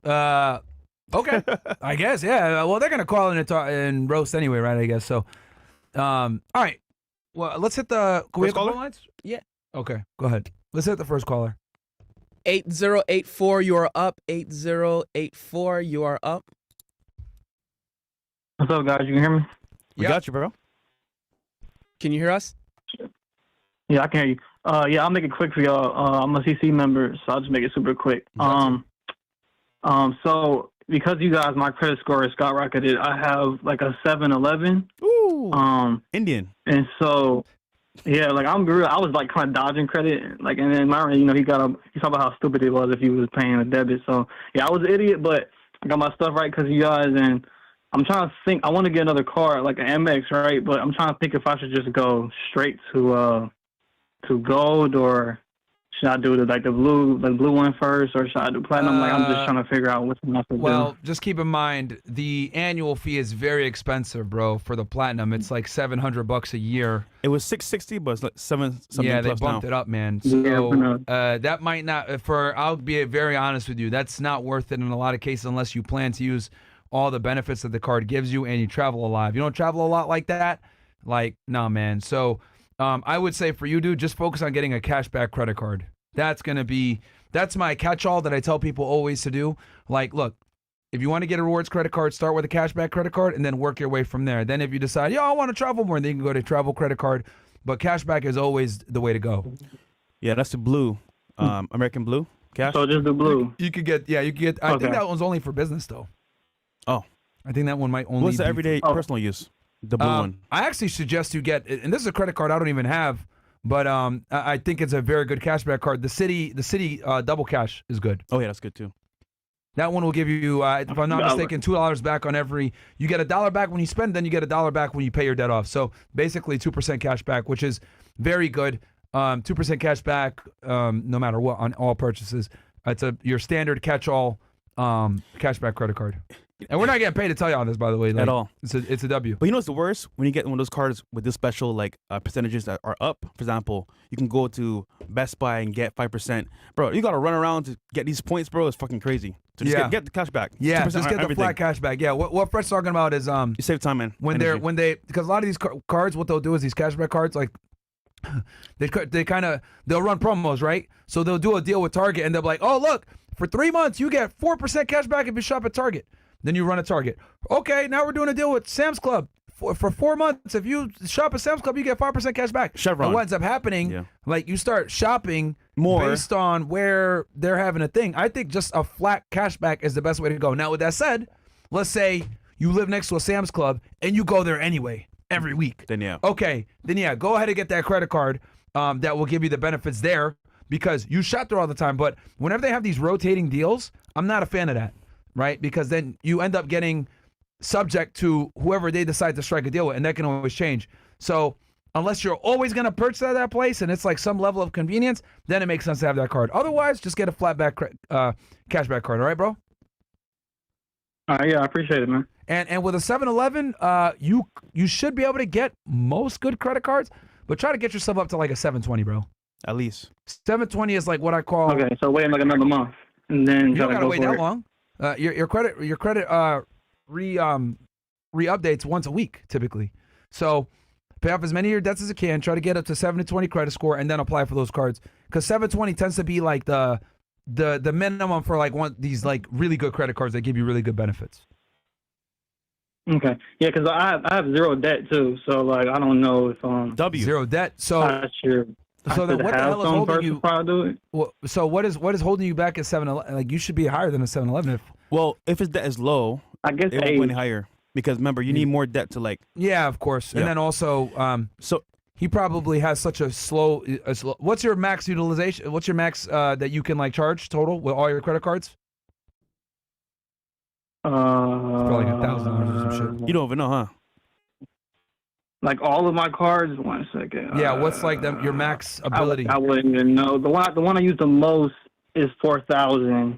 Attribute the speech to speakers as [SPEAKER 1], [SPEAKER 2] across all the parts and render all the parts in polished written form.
[SPEAKER 1] Okay. I guess, yeah. Well, they're gonna call in and roast anyway, right? I guess so. All right. Well, let's hit the. Can we hit the phone lines?
[SPEAKER 2] Yeah.
[SPEAKER 1] Okay. Go ahead. Let's hit the first caller.
[SPEAKER 2] 8084, you are up. 8084, you are up.
[SPEAKER 3] What's up, guys? You can hear me?
[SPEAKER 4] We got you, bro.
[SPEAKER 2] Can you hear us?
[SPEAKER 3] Yeah, I can hear you. Yeah, I'll make it quick for y'all. I'm a CC member, so I'll just make it super quick. So because you guys, my credit score is skyrocketed, I have like a 711.
[SPEAKER 4] Ooh. Indian.
[SPEAKER 3] And so, yeah, like I was like kind of dodging credit, like, and then Myron, you know, he talked about how stupid it was if he was paying a debit. So yeah, I was an idiot, but I got my stuff right because of you guys, and I'm trying to think. I want to get another card, like an Amex, right? But I'm trying to think if I should just go straight to gold, or should I do the blue one first, or should I do platinum? Like I'm just trying to figure out which one I should do.
[SPEAKER 1] Well, just keep in mind the annual fee is very expensive, bro. For the platinum, it's like $700 a year.
[SPEAKER 4] It was $660, but it's like $7 something.
[SPEAKER 1] Yeah, they
[SPEAKER 4] plus
[SPEAKER 1] bumped
[SPEAKER 4] now.
[SPEAKER 1] it up, man. So that might not. I'll be very honest with you. That's not worth it in a lot of cases unless you plan to use all the benefits that the card gives you and you travel a lot. If you don't travel a lot like that, like, nah, man. So I would say for you, dude, just focus on getting a cashback credit card. That's my catch-all that I tell people always to do. Like, look, if you want to get a rewards credit card, start with a cashback credit card and then work your way from there. Then if you decide, I want to travel more, then you can go to travel credit card. But cashback is always the way to go.
[SPEAKER 4] Yeah, that's the blue. American Blue cash.
[SPEAKER 3] So just the blue.
[SPEAKER 1] You could get. I think that one's only for business, though.
[SPEAKER 4] Oh.
[SPEAKER 1] I think that one might only
[SPEAKER 4] What's the everyday personal use? The blue one.
[SPEAKER 1] I actually suggest you get, and this is a credit card I don't even have, but I think it's a very good cashback card. The city double cash is good.
[SPEAKER 4] Oh yeah, that's good too.
[SPEAKER 1] That one will give you, if I'm not mistaken, $2 back on every. You get $1 back when you spend, then you get $1 back when you pay your debt off. So basically 2% cash back, which is very good. 2% cash back, no matter what, on all purchases. It's your standard catch-all cashback credit card. And we're not getting paid to tell you all this, by the way. Like,
[SPEAKER 4] at all.
[SPEAKER 1] It's a W.
[SPEAKER 4] But you know what's the worst? When you get one of those cards with this special like percentages that are up. For example, you can go to Best Buy and get 5%. Bro, you got to run around to get these points, bro. It's fucking crazy. So just get the cash back.
[SPEAKER 1] Yeah, just get the flat cash back. Yeah, what Fred's talking about is
[SPEAKER 4] you save time, man.
[SPEAKER 1] When they because a lot of these cards, what they'll do is these cashback cards, like they'll run promos, right? So they'll do a deal with Target and they'll be like, oh look, for 3 months you get 4% cash back if you shop at Target. Then you run a Target. Okay, now we're doing a deal with Sam's Club. For 4 months, if you shop at Sam's Club, you get 5% cash back.
[SPEAKER 4] Chevron.
[SPEAKER 1] And what ends up happening, like you start shopping more based on where they're having a thing. I think just a flat cash back is the best way to go. Now, with that said, let's say you live next to a Sam's Club and you go there anyway every week.
[SPEAKER 4] Then yeah.
[SPEAKER 1] Okay, then yeah, go ahead and get that credit card that will give you the benefits there because you shop there all the time. But whenever they have these rotating deals, I'm not a fan of that. Right? Because then you end up getting subject to whoever they decide to strike a deal with, and that can always change. So unless you're always going to purchase at that place and it's like some level of convenience, then it makes sense to have that card. Otherwise, just get a flat back cashback card. All right, bro?
[SPEAKER 3] Yeah, I appreciate it, man.
[SPEAKER 1] And with a 7-Eleven, you should be able to get most good credit cards, but try to get yourself up to like a 720, bro.
[SPEAKER 4] At least.
[SPEAKER 1] 720 is like what I call.
[SPEAKER 3] Okay, so waiting like another month, and then
[SPEAKER 1] you don't gotta wait that long. Your credit re-updates once a week typically. So pay off as many of your debts as you can. Try to get up to 720 credit score, and then apply for those cards. Because 720 tends to be like the minimum for like these like really good credit cards that give you really good benefits.
[SPEAKER 3] Okay, yeah, because I have zero debt too. So like I don't know if
[SPEAKER 1] zero debt. So
[SPEAKER 3] not sure.
[SPEAKER 1] So then, what the hell is holding you?
[SPEAKER 3] Do it.
[SPEAKER 1] Well, so what is holding you back at 7-Eleven? Like you should be higher than a 7-Eleven.
[SPEAKER 4] If his debt is low,
[SPEAKER 3] I guess
[SPEAKER 4] it will went higher because remember you need more debt to like.
[SPEAKER 1] Yeah, of course, and then also,
[SPEAKER 4] so
[SPEAKER 1] he probably has such a slow. What's your max utilization? What's your max that you can like charge total with all your credit cards? It's probably like $1,000 or some shit.
[SPEAKER 4] You don't even know, huh?
[SPEAKER 3] Like all of my cards. 1 second.
[SPEAKER 1] Yeah, what's like your max ability?
[SPEAKER 3] I wouldn't even know. The one I use the most is 4,000.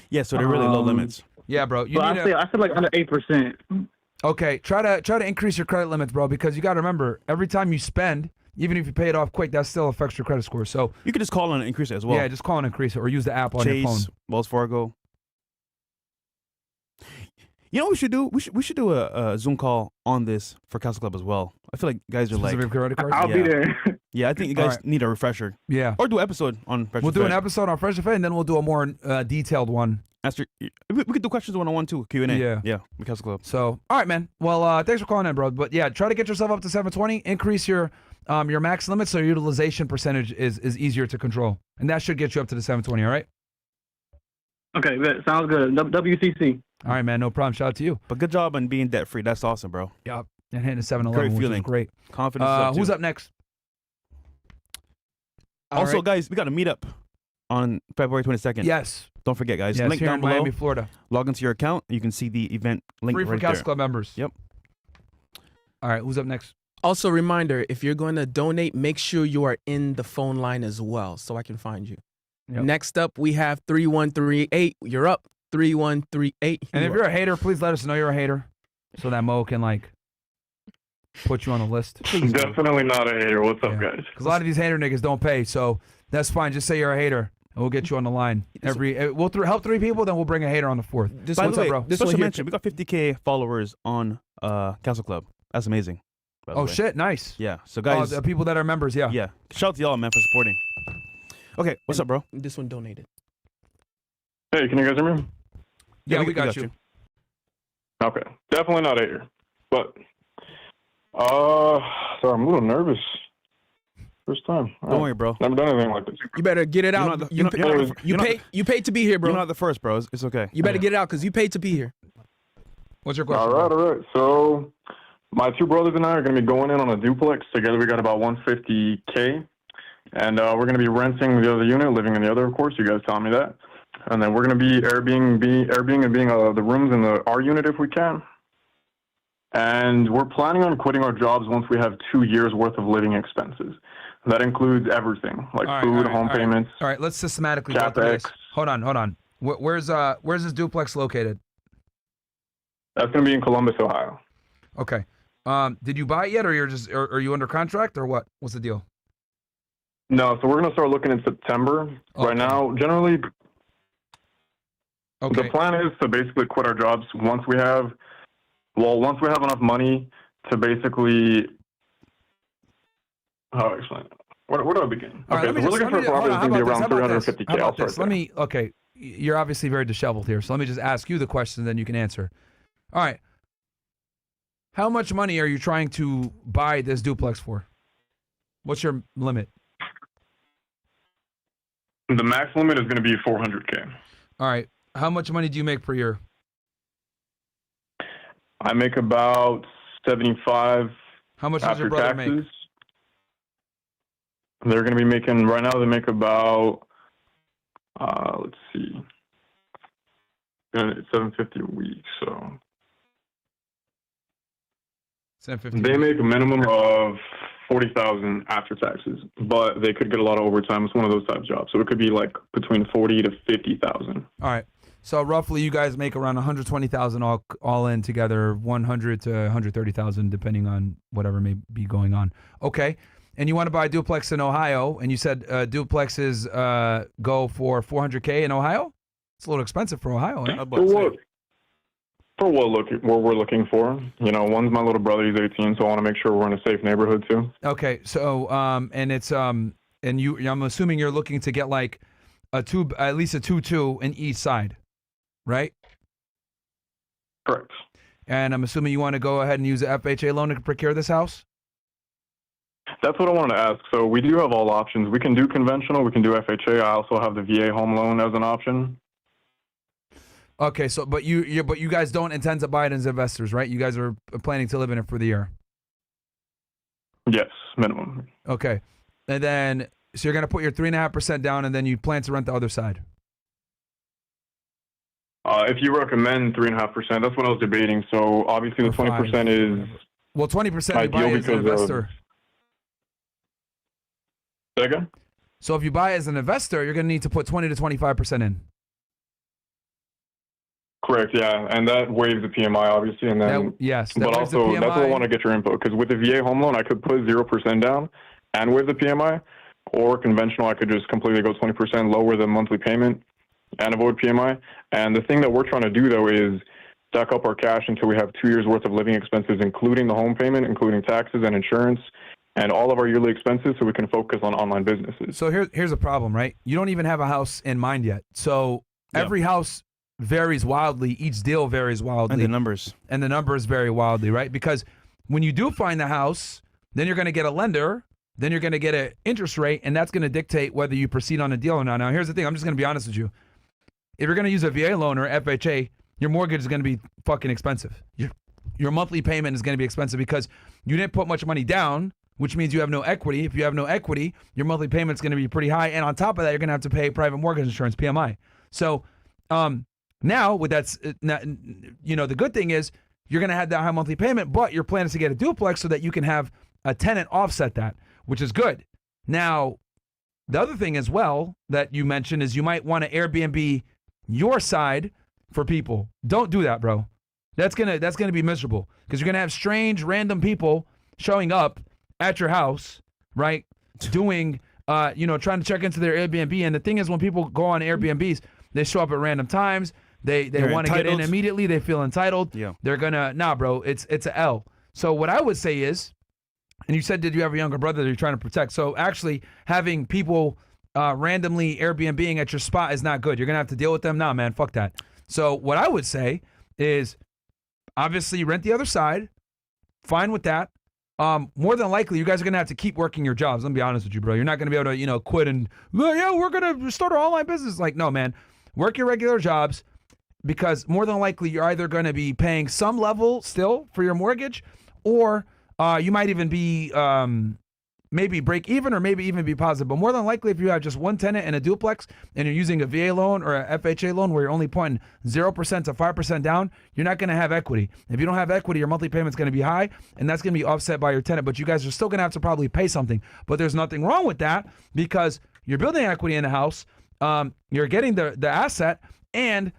[SPEAKER 4] Yeah, so they're really low limits.
[SPEAKER 1] Yeah, bro.
[SPEAKER 3] I feel like under 8%.
[SPEAKER 1] Okay, try to increase your credit limits, bro, because you got to remember every time you spend, even if you pay it off quick, that still affects your credit score. So
[SPEAKER 4] you could just call and increase it as well.
[SPEAKER 1] Yeah, just call and increase it, or use the app on
[SPEAKER 4] Chase,
[SPEAKER 1] your phone.
[SPEAKER 4] Wells Fargo. You know what we should do? We should do a Zoom call on this for CastleClub as well. I feel like guys are like,
[SPEAKER 1] Specific credit cards?
[SPEAKER 3] I'll be there.
[SPEAKER 4] yeah, I think you guys need a refresher.
[SPEAKER 1] Yeah.
[SPEAKER 4] Or do an episode on Fresh
[SPEAKER 1] We'll
[SPEAKER 4] and
[SPEAKER 1] do an
[SPEAKER 4] Fit.
[SPEAKER 1] episode on Fresh and Fit, and then we'll do a more detailed one.
[SPEAKER 4] We could do questions 1-on-1 too, Q&A.
[SPEAKER 1] Yeah.
[SPEAKER 4] With CastleClub.
[SPEAKER 1] So, all right, man. Well, thanks for calling in, bro. But yeah, try to get yourself up to 720. Increase your max limit so your utilization percentage is easier to control, and that should get you up to the 720. All right.
[SPEAKER 3] Okay, sounds good. WCC.
[SPEAKER 1] All right, man. No problem. Shout out to you.
[SPEAKER 4] But good job on being debt free. That's awesome, bro.
[SPEAKER 1] Yep. And hitting a 7-11,
[SPEAKER 4] Great
[SPEAKER 1] which
[SPEAKER 4] feeling.
[SPEAKER 1] is great.
[SPEAKER 4] Confidence. is up
[SPEAKER 1] Who's
[SPEAKER 4] too.
[SPEAKER 1] up next?
[SPEAKER 4] Also, guys, we got a meetup on February 22nd.
[SPEAKER 1] Yes.
[SPEAKER 4] Don't forget, guys.
[SPEAKER 1] Yes,
[SPEAKER 4] Link
[SPEAKER 1] here
[SPEAKER 4] down
[SPEAKER 1] in
[SPEAKER 4] below.
[SPEAKER 1] Miami, Florida.
[SPEAKER 4] Log into your account. You can see the event link
[SPEAKER 1] Free for
[SPEAKER 4] right there.
[SPEAKER 1] CastleClub members.
[SPEAKER 4] Yep.
[SPEAKER 1] All right, who's up next?
[SPEAKER 2] Also, reminder: if you're going to donate, make sure you are in the phone line as well, so I can find you.
[SPEAKER 1] Yep.
[SPEAKER 2] Next up, we have 3138. You're up. 3138.
[SPEAKER 1] And if you're a hater, please let us know you're a hater so that Mo can, like, put you on the list.
[SPEAKER 5] Definitely not a hater. What's up, guys?
[SPEAKER 1] Because a lot of these hater niggas don't pay, so that's fine. Just say you're a hater, and we'll get you on the line. We'll help 3 people, then we'll bring a hater on the 4th.
[SPEAKER 2] This
[SPEAKER 4] By
[SPEAKER 2] one's
[SPEAKER 4] the way,
[SPEAKER 2] up, bro. This
[SPEAKER 4] special
[SPEAKER 2] one here.
[SPEAKER 4] mention. We got 50K followers on CastleClub. That's amazing. by the
[SPEAKER 1] Oh
[SPEAKER 4] way.
[SPEAKER 1] shit, nice.
[SPEAKER 4] Yeah. So guys,
[SPEAKER 1] the people that are members, yeah.
[SPEAKER 4] yeah. Shout out to y'all, man, for supporting. Okay, what's up, bro?
[SPEAKER 2] This one donated.
[SPEAKER 5] Hey, can you guys hear me?
[SPEAKER 1] Yeah, we got you.
[SPEAKER 5] Okay. Definitely not a hater. But, sorry, I'm a little nervous. First time.
[SPEAKER 4] Don't worry, bro.
[SPEAKER 5] Never done anything like this.
[SPEAKER 2] You better get it out. You paid to be here, bro.
[SPEAKER 4] You're not the first, bro. It's okay.
[SPEAKER 2] You better get it out because you paid to be here.
[SPEAKER 1] What's your question?
[SPEAKER 5] All right. So, my two brothers and I are going to be going in on a duplex. Together, we got about $150K. And we're going to be renting the other unit, living in the other, of course. You guys telling me that. And then we're going to be Airbnb the rooms in our unit if we can. And we're planning on quitting our jobs once we have 2 years worth of living expenses. That includes everything, like food, home payments.
[SPEAKER 1] All right, let's systematically go through this.
[SPEAKER 5] CapEx.
[SPEAKER 1] Hold on. Where's this duplex located?
[SPEAKER 5] That's going to be in Columbus, Ohio.
[SPEAKER 1] Okay. Did you buy it yet, or are you under contract, or what? What's the deal?
[SPEAKER 5] No, so we're going to start looking in September.
[SPEAKER 1] Okay.
[SPEAKER 5] Right now, generally,
[SPEAKER 1] Okay.
[SPEAKER 5] the plan is to basically quit our jobs once we have enough money to basically. How do I explain it? Where do I begin?
[SPEAKER 1] All right,
[SPEAKER 5] Okay, so we're looking for a property that's going to be around 350K.
[SPEAKER 1] How
[SPEAKER 5] I'll
[SPEAKER 1] about
[SPEAKER 5] start
[SPEAKER 1] this?
[SPEAKER 5] there.
[SPEAKER 1] Okay, you're obviously very disheveled here, so let me just ask you the question, then you can answer. All right. How much money are you trying to buy this duplex for? What's your limit?
[SPEAKER 5] The max limit is going to be 400K.
[SPEAKER 1] All right. How much money do you make per year?
[SPEAKER 5] I make about 75
[SPEAKER 1] How much does
[SPEAKER 5] after
[SPEAKER 1] your brother
[SPEAKER 5] taxes.
[SPEAKER 1] make?
[SPEAKER 5] They're going to be making right now. They make about let's see, it's $750 a week. So
[SPEAKER 1] $750.
[SPEAKER 5] they make a minimum of $40,000 after taxes, but they could get a lot of overtime. It's one of those type of jobs, so it could be like between $40,000 to $50,000.
[SPEAKER 1] All right. So roughly, you guys make around $120,000 all in together, $100,000 to $130,000, depending on whatever may be going on. Okay. And you want to buy a duplex in Ohio, and you said duplexes go for $400K in Ohio? It's a little expensive for Ohio, eh?
[SPEAKER 5] For what we're looking for, one's my little brother. He's 18, so I want to make sure we're in a safe neighborhood too.
[SPEAKER 1] Okay. So and it's I'm assuming you're looking to get like at least a 2-2 in each side, right?
[SPEAKER 5] Correct.
[SPEAKER 1] And I'm assuming you want to go ahead and use the FHA loan to procure this house?
[SPEAKER 5] That's what I wanted to ask. So we do have all options. We can do conventional. We can do FHA. I also have the VA home loan as an option.
[SPEAKER 1] Okay, so but you guys don't intend to buy it as investors, right? You guys are planning to live in it for the year.
[SPEAKER 5] Yes, minimum.
[SPEAKER 1] Okay, and then so you're gonna put your 3.5% down, and then you plan to rent the other side.
[SPEAKER 5] If you recommend 3.5%, that's what I was debating. So obviously the 20% is
[SPEAKER 1] 20% you buy
[SPEAKER 5] ideal
[SPEAKER 1] as an
[SPEAKER 5] because
[SPEAKER 1] investor.
[SPEAKER 5] Say again?
[SPEAKER 1] So if you buy as an investor, you're gonna need to put 20 to 25% in.
[SPEAKER 5] Correct, yeah, and that waives the PMI obviously, and then
[SPEAKER 1] that
[SPEAKER 5] but
[SPEAKER 1] waives
[SPEAKER 5] also
[SPEAKER 1] the
[SPEAKER 5] that's what I
[SPEAKER 1] PMI.
[SPEAKER 5] want to get your input because with the VA home loan I could put 0% down and waive the PMI, or conventional I could just completely go 20%, lower the monthly payment, and avoid PMI. And the thing that we're trying to do though is stack up our cash until we have 2 years worth of living expenses, including the home payment, including taxes and insurance, and all of our yearly expenses, so we can focus on online businesses.
[SPEAKER 1] So here's a problem, right? You don't even have a house in mind yet. So every house varies wildly. Each deal varies wildly.
[SPEAKER 4] And the numbers.
[SPEAKER 1] And the numbers vary wildly, right? Because when you do find the house, then you're going to get a lender, then you're going to get an interest rate, and that's going to dictate whether you proceed on a deal or not. Now, here's the thing. I'm just going to be honest with you. If you're going to use a VA loan or FHA, your mortgage is going to be fucking expensive. Your monthly payment is going to be expensive because you didn't put much money down, which means you have no equity. If you have no equity, your monthly payment is going to be pretty high. And on top of that, you're going to have to pay private mortgage insurance, PMI. So now with that, the good thing is you're going to have that high monthly payment, but your plan is to get a duplex so that you can have a tenant offset that, which is good. Now, the other thing as well that you mentioned is you might want to Airbnb your side for people. Don't do that, bro. That's gonna be miserable because you're gonna have strange, random people showing up at your house, right? Doing, trying to check into their Airbnb. And the thing is, when people go on Airbnbs, they show up at random times. They want to get in immediately. They feel entitled.
[SPEAKER 4] Yeah.
[SPEAKER 1] They're gonna bro. It's a L. So what I would say is, and you said, did you have a younger brother that you're trying to protect? So actually having people randomly Airbnb-ing at your spot is not good. You're gonna have to deal with them. Nah, man, fuck that. So what I would say is, obviously, rent the other side. Fine with that. More than likely, you guys are going to have to keep working your jobs. Let me be honest with you, bro. You're not going to be able to, quit and, we're going to start our online business. Like, no, man. Work your regular jobs because more than likely, you're either going to be paying some level still for your mortgage or you might even be maybe break even or maybe even be positive. But more than likely, if you have just one tenant and a duplex and you're using a VA loan or a FHA loan where you're only putting 0% to 5% down, you're not going to have equity. If you don't have equity, your monthly payment's going to be high, and that's going to be offset by your tenant. But you guys are still going to have to probably pay something. But there's nothing wrong with that because you're building equity in the house, you're getting the asset, and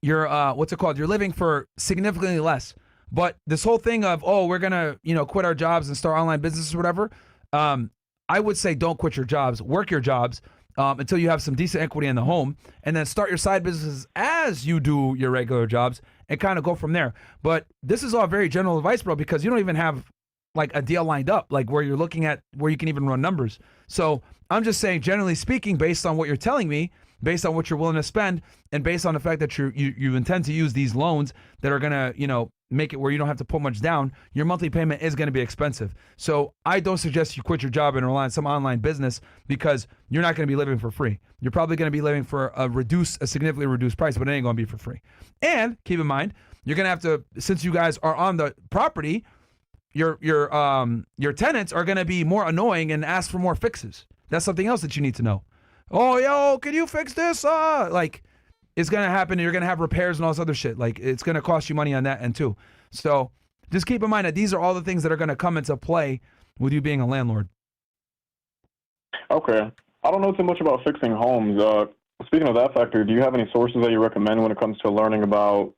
[SPEAKER 1] you're you're living for significantly less. But this whole thing of, we're going to, quit our jobs and start online businesses or whatever, I would say don't quit your jobs. Work your jobs until you have some decent equity in the home, and then start your side businesses as you do your regular jobs and kind of go from there. But this is all very general advice, bro, because you don't even have like a deal lined up, like where you're looking at where you can even run numbers. So I'm just saying, generally speaking, based on what you're telling me, based on what you're willing to spend, and based on the fact that you intend to use these loans that are going to, make it where you don't have to put much down, your monthly payment is going to be expensive. So I don't suggest you quit your job and rely on some online business because you're not going to be living for free. You're probably going to be living for a significantly reduced price, but it ain't going to be for free. And keep in mind, you're going to have to, since you guys are on the property, your tenants are going to be more annoying and ask for more fixes. That's something else that you need to know. Oh, yo, can you fix this? It's going to happen, and you're going to have repairs and all this other shit. Like, it's going to cost you money on that end, too. So just keep in mind that these are all the things that are going to come into play with you being a landlord.
[SPEAKER 5] Okay. I don't know too much about fixing homes. Speaking of that factor, do you have any sources that you recommend when it comes to learning about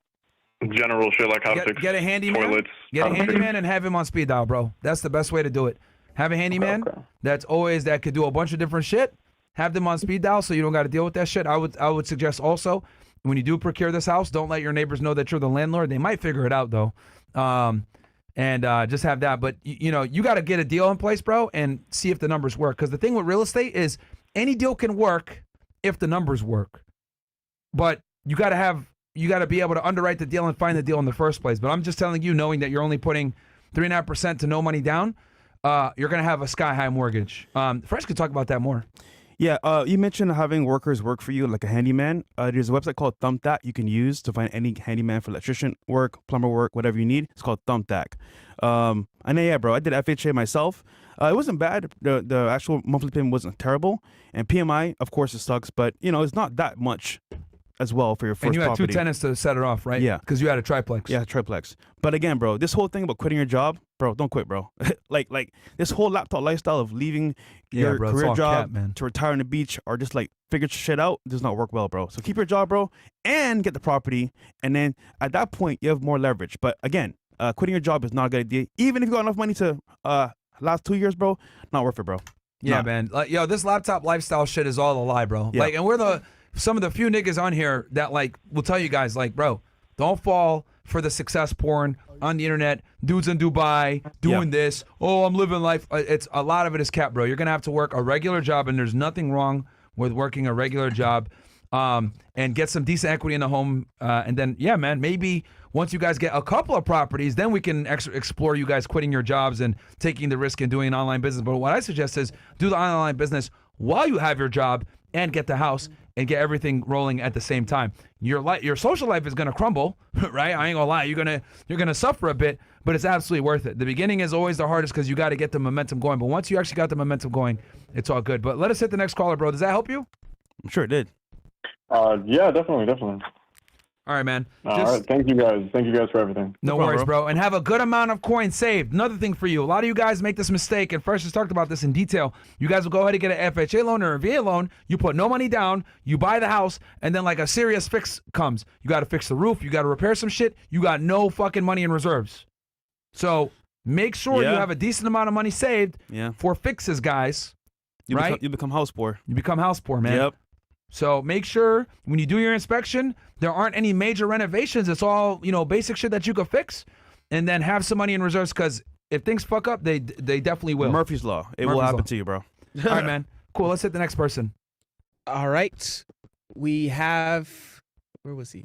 [SPEAKER 5] general shit like how to fix
[SPEAKER 1] get a handyman,
[SPEAKER 5] toilets?
[SPEAKER 1] Get a handyman and have him on speed dial, bro. That's the best way to do it. Have a handyman that could do a bunch of different shit. Have them on speed dial so you don't got to deal with that shit. I would suggest also, when you do procure this house, don't let your neighbors know that you're the landlord. They might figure it out, though. Just have that. But, you got to get a deal in place, bro, and see if the numbers work. Because the thing with real estate is any deal can work if the numbers work. But you got to be able to underwrite the deal and find the deal in the first place. But I'm just telling you, knowing that you're only putting 3.5% to no money down, you're going to have a sky-high mortgage. Fresh could talk about that more.
[SPEAKER 4] Yeah, you mentioned having workers work for you, like a handyman. There's a website called Thumbtack you can use to find any handyman for electrician work, plumber work, whatever you need. It's called Thumbtack. And yeah, bro, I did FHA myself. It wasn't bad. The actual monthly payment wasn't terrible. And PMI, of course, it sucks, but, it's not that much as well for your first property.
[SPEAKER 1] And you had two tenants to set it off, right?
[SPEAKER 4] Yeah.
[SPEAKER 1] Because you had a triplex.
[SPEAKER 4] Yeah, triplex. But again, bro, this whole thing about quitting your job, bro, don't quit, bro. like this whole laptop lifestyle of leaving your career job to retire on the beach or just like figure shit out does not work well, bro. So keep your job, bro, and get the property. And then at that point, you have more leverage. But again, quitting your job is not a good idea. Even if you got enough money to last 2 years, bro, not worth it, bro.
[SPEAKER 1] Yeah, man. Like, this laptop lifestyle shit is all a lie, bro. Yeah. Like, and we're some of the few niggas on here that like will tell you guys, like, bro, Don't fall for the success porn on the internet. Dudes in Dubai doing this. Oh, I'm living life. It's a lot of it is cap, bro. You're gonna have to work a regular job, and there's nothing wrong with working a regular job. And get some decent equity in the home, and then man, maybe once you guys get a couple of properties, then we can explore you guys quitting your jobs and taking the risk and doing an online business. But what I suggest is do the online business while you have your job and get the house and get everything rolling at the same time. Your social life is gonna crumble, right? I ain't gonna lie, you're gonna suffer a bit, but it's absolutely worth it. The beginning is always the hardest because you got to get the momentum going. But once you actually got the momentum going, it's all good. But let us hit the next caller, bro. Does that help you?
[SPEAKER 4] I'm sure it did.
[SPEAKER 5] Yeah, definitely.
[SPEAKER 1] All right, man.
[SPEAKER 5] All right, thank you guys. Thank you guys for everything.
[SPEAKER 1] No worries, bro. And have a good amount of coins saved. Another thing for you, a lot of you guys make this mistake, and Fresh has talked about this in detail. You guys will go ahead and get an FHA loan or a VA loan. You put no money down, you buy the house, and then like a serious fix comes. You got to fix the roof, you got to repair some shit. You got no fucking money in reserves. So make sure you have a decent amount of money saved for fixes, guys.
[SPEAKER 4] You become house poor.
[SPEAKER 1] You become house poor, man.
[SPEAKER 4] Yep.
[SPEAKER 1] So make sure when you do your inspection, there aren't any major renovations. It's all, basic shit that you could fix, and then have some money in reserves, because if things fuck up, they definitely will.
[SPEAKER 4] Murphy's Law. It will happen to you, bro.
[SPEAKER 1] All right, man. Cool. Let's hit the next person.
[SPEAKER 2] All right. We have, where was he?